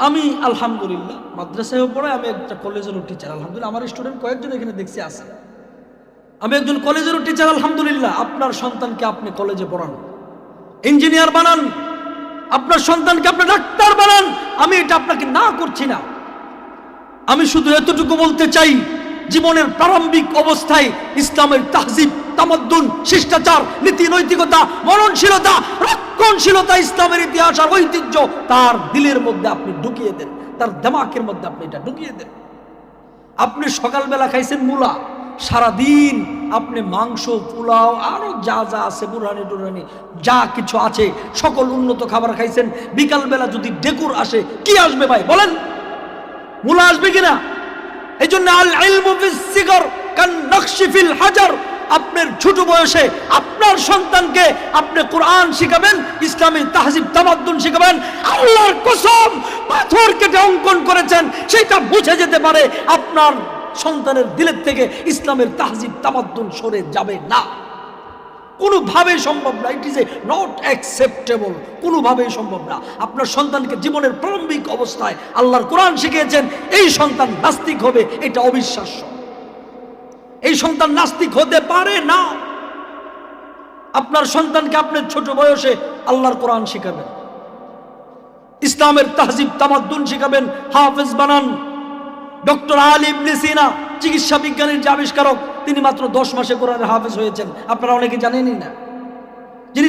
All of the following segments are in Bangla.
আমি আলহামদুলিল্লাহ মাদ্রাসায়ও পড়ে, আমি একটা কলেজেরও টিচার আলহামদুলিল্লাহ। আমার স্টুডেন্ট কয়েকজন এখানে দেখছি আছে। আমি একজন কলেজেরও টিচার আলহামদুলিল্লাহ। আপনার সন্তানকে আপনি কলেজে পড়ান, ইঞ্জিনিয়ার বানান, আপনার সন্তানকে আপনি ডাক্তার বানান, আমি এটা আপনাকে না করছি না। আমি শুধু এতটুকু বলতে চাই, জীবনের প্রারম্ভিক অবস্থায় ইসলামের তাহজিব, তামাদ্দুন, শিষ্টাচার, নীতি নৈতিকতা, মননশীলতা, রক্ষণশীলতা, ইসলামের ইতিহাস আর ঐতিহ্য তার দিলের মধ্যে আপনি ঢুকিয়ে দেন, তার দিমাগের মধ্যে আপনি এটা ঢুকিয়ে দেন। আপনি সকালবেলা খাইছেন মূলা, সারাদিন আপনি মাংস, পোলাও, আরো যা যা আছে, বুরানি টুরানি যা কিছু আছে সকল উন্নত খাবার খাইছেন। বিকালবেলা যদি ডেকুর আসে, কি আসবে ভাই বলেন? মূলা আসবে কিনা? এই জন্য আল ইলমু ফিস সিগর কান নকশি ফিল হাজার। আপনার ছোট বয়সে আপনার সন্তানকে আপনি কোরআন শিখাবেন, ইসলামী তাহজিব তামাদ্দুন শিখাবেন। আল্লাহর কসম, পাথর কেটে অঙ্কন করেছেন সেটা বুঝে যেতে পারে আপনার সন্তানের দিলের থেকে ইসলামের তাহজিব তামাদ্দুন সরে যাবে না, কোনোভাবেই সম্ভব না। It is a not acceptable, কোনোভাবেই সম্ভব না। আপনার সন্তানকে জীবনের প্রারম্ভিক অবস্থায় আল্লাহর কোরআন শিখিয়েছেন, এই সন্তান নাস্তিক হবে এটা অবিশ্বাস্য। এই সন্তান নাস্তিক হতে পারে না। আপনার সন্তানকে আপনি ছোট বয়সে আল্লাহর কোরআন শিখাবেন, ইসলামের তাহজিব তামাদ্দুন শিখাবেন, হাফেজ বানান। ডক্টর আলী ইবনে সিনা, চিকিৎসা বিজ্ঞানের যে আবিষ্কারক, তিনি মাত্র 10 মাসে কোরআনের হাফেজ হয়েছেন। আপনারা অনেকে জানেনই না। যিনি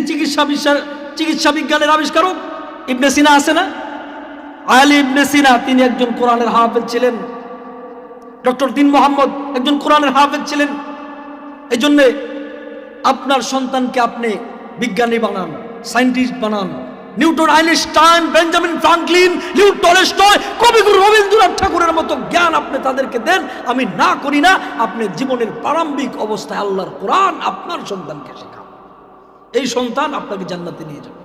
চিকিৎসা বিজ্ঞানের আবিষ্কারক ইবনে সিনা আছে না, আলী ইবনে সিনা, তিনি একজন কোরআনের হাফেজ ছিলেন। ডক্টর দিন মোহাম্মদ একজন কোরআনের হাফেজ ছিলেন। এই জন্যে আপনার সন্তানকে আপনি বিজ্ঞানী বানান, সায়েন্টিস্ট বানান। Newton, Einstein, Benjamin Franklin, Leo Tolstoy, কবিগুরু রবীন্দ্রনাথ ঠাকুরের মতো জ্ঞান আপনি তাদেরকে দেন, আমি না করি না। আপনি জীবনের প্রারম্ভিক অবস্থায় আল্লাহর কোরআন আপনার সন্তানকে শেখান, এই সন্তান আপনাকে জান্নাতে নিয়ে যাবে।